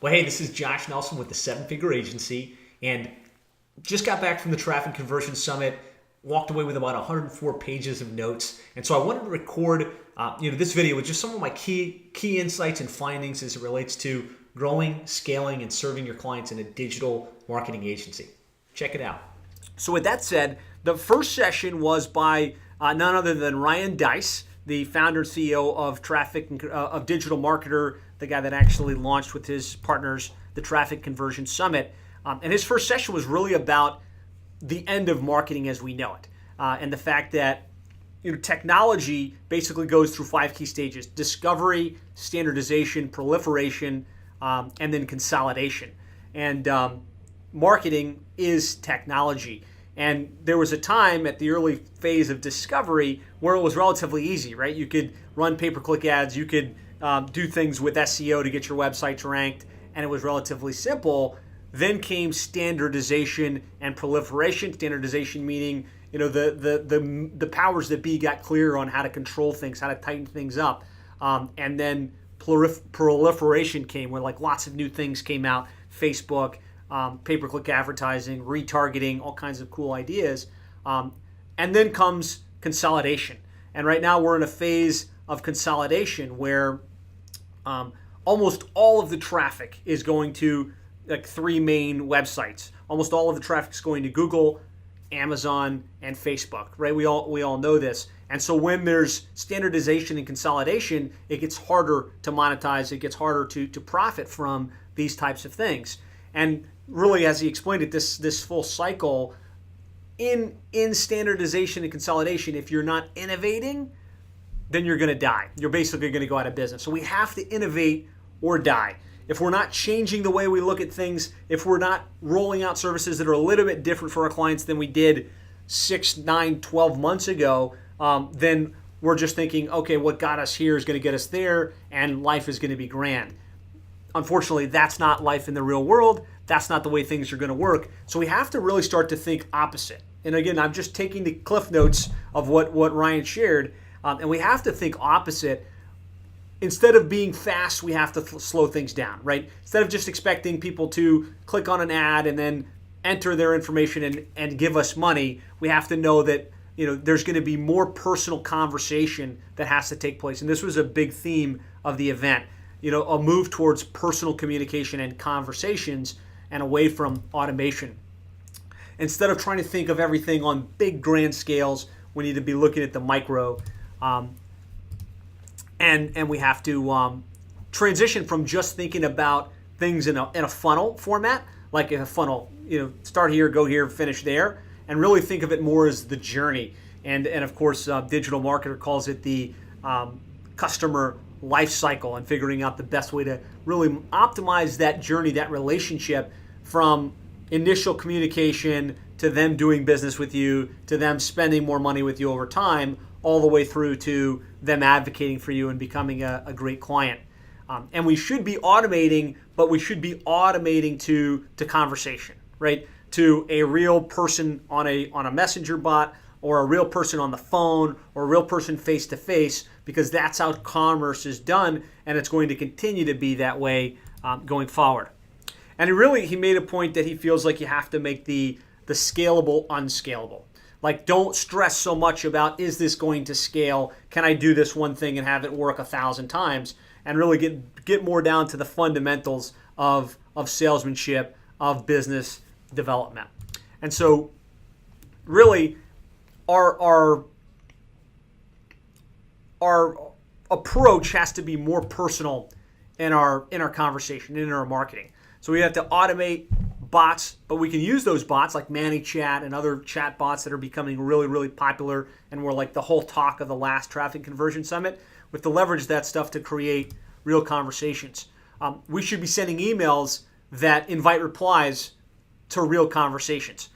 Well, hey, this is Josh Nelson with the Seven Figure Agency, and just got back from the Traffic Conversion Summit. Walked away with about 104 pages of notes, and so I wanted to record, this video with just some of my key insights and findings as it relates to growing, scaling, and serving your clients in a digital marketing agency. Check it out. So, with that said, the first session was by none other than Ryan Deiss, the founder and CEO of Digital Marketer, the guy that actually launched with his partners the Traffic Conversion Summit. And his first session was really about the end of marketing as we know it, and the fact that technology basically goes through 5 key stages: discovery, standardization, proliferation, and then consolidation. And marketing is technology. And there was a time at the early phase of discovery where it was relatively easy, right? You could run pay-per-click ads, you could do things with SEO to get your websites ranked, and it was relatively simple. Then came standardization and proliferation. Standardization meaning, the powers that be got clear on how to control things, how to tighten things up. And then proliferation came where lots of new things came out. Facebook, pay-per-click advertising, retargeting, all kinds of cool ideas. And then comes consolidation. And right now we're in a phase of consolidation where almost all of the traffic is going to 3 main websites. Almost all of the traffic is going to Google, Amazon, and Facebook, right? We all know this. And so when there's standardization and consolidation, it gets harder to monetize. It gets harder to profit from these types of things. And really, as he explained it, this full cycle in standardization and consolidation, if you're not innovating, then you're going to die. You're basically going to go out of business. So we have to innovate or die. If we're not changing the way we look at things, if we're not rolling out services that are a little bit different for our clients than we did 6, 9, 12 months ago, then we're just thinking, okay, what got us here is going to get us there, and life is going to be grand. Unfortunately, that's not life in the real world. That's not the way things are going to work. So we have to really start to think opposite. And again, I'm just taking the cliff notes of what Ryan shared, and we have to think opposite. Instead of being fast, we have to slow things down, right? Instead of just expecting people to click on an ad and then enter their information and give us money, we have to know that there's going to be more personal conversation that has to take place. And this was a big theme of the event, a move towards personal communication and conversations and away from automation. Instead of trying to think of everything on big grand scales, we need to be looking at the micro. And we have to transition from just thinking about things in a funnel format, like in a funnel, start here, go here, finish there, and really think of it more as the journey. And of course, Digital Marketer calls it the customer life cycle, and figuring out the best way to really optimize that journey, that relationship, from initial communication to them doing business with you, to them spending more money with you over time, all the way through to them advocating for you and becoming a great client. And we should be automating, but we should be automating to conversation, right? To a real person on a messenger bot, or a real person on the phone, or a real person face to face, because that's how commerce is done, and it's going to continue to be that way going forward. And he made a point that he feels like you have to make the scalable unscalable. Don't stress so much about, is this going to scale? Can I do this one thing and have it work 1,000 times? And really get more down to the fundamentals of salesmanship, of business development. And so really our approach has to be more personal in our conversation, in our marketing. So we have to automate bots, but we can use those bots like ManyChat and other chat bots that are becoming really, really popular and were like the whole talk of the last Traffic Conversion Summit. We have to leverage that stuff to create real conversations. We should be sending emails that invite replies to real conversations.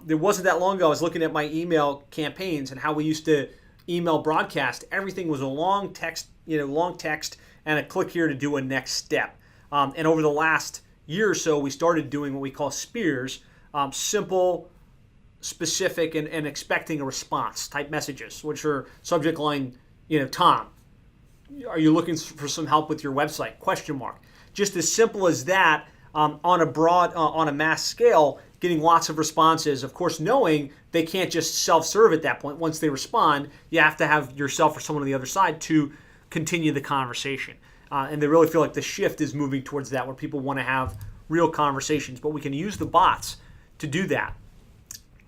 It wasn't that long ago I was looking at my email campaigns and how we used to email broadcast. Everything was a long text and a click here to do a next step. And over the last year or so, we started doing what we call spears, simple, specific, and expecting a response type messages, which are subject line, Tom, are you looking for some help with your website? ? just as simple as that, on a mass scale, getting lots of responses. Of course, knowing they can't just self-serve at that point. Once they respond, you have to have yourself or someone on the other side to continue the conversation. And they really feel like the shift is moving towards that, where people want to have real conversations. But we can use the bots to do that.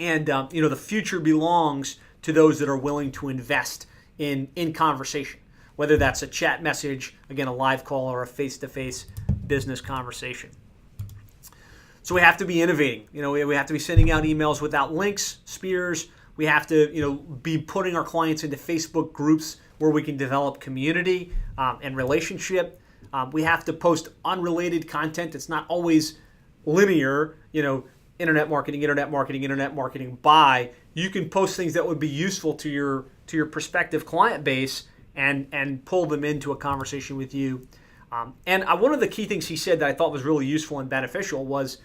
And the future belongs to those that are willing to invest in conversation, whether that's a chat message, again, a live call, or a face-to-face business conversation. So we have to be innovating. We have to be sending out emails without links, spears. We have to, be putting our clients into Facebook groups where we can develop community and relationship. We have to post unrelated content. It's not always linear, internet marketing buy. You can post things that would be useful to your prospective client base and pull them into a conversation with you. And one of the key things he said that I thought was really useful and beneficial was,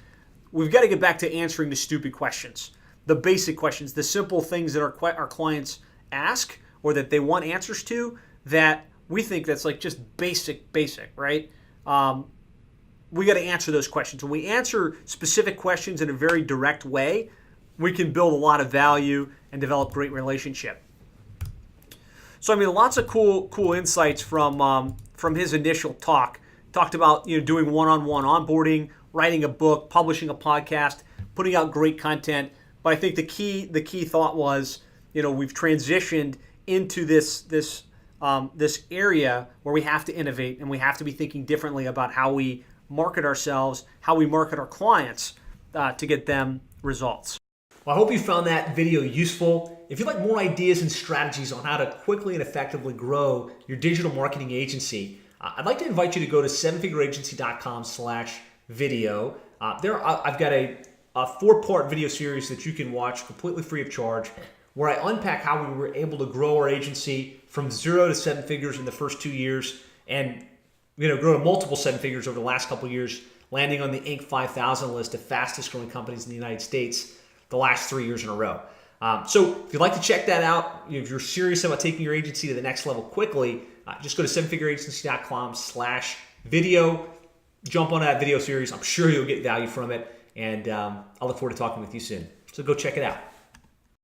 we've got to get back to answering the stupid questions, the basic questions, the simple things that our clients ask or that they want answers to, that we think that's like just basic, right? We got to answer those questions. When we answer specific questions in a very direct way, we can build a lot of value and develop great relationship. So, lots of cool insights from his initial talk. Talked about doing one-on-one onboarding, writing a book, publishing a podcast, putting out great content. But I think the key thought was, we've transitioned into this area where we have to innovate, and we have to be thinking differently about how we market ourselves, how we market our clients to get them results. Well, I hope you found that video useful. If you'd like more ideas and strategies on how to quickly and effectively grow your digital marketing agency, I'd like to invite you to go to sevenfigureagency.com/video. There, I've got a 4-part video series that you can watch completely free of charge, where I unpack how we were able to grow our agency from 0 to 7 figures in the first 2 years, and grow to multiple 7 figures over the last couple of years, landing on the Inc. 5000 list of fastest growing companies in the United States the last 3 years in a row. So if you'd like to check that out, if you're serious about taking your agency to the next level quickly, just go to sevenfigureagency.com/video. Jump on that video series. I'm sure you'll get value from it, and I'll look forward to talking with you soon. So go check it out.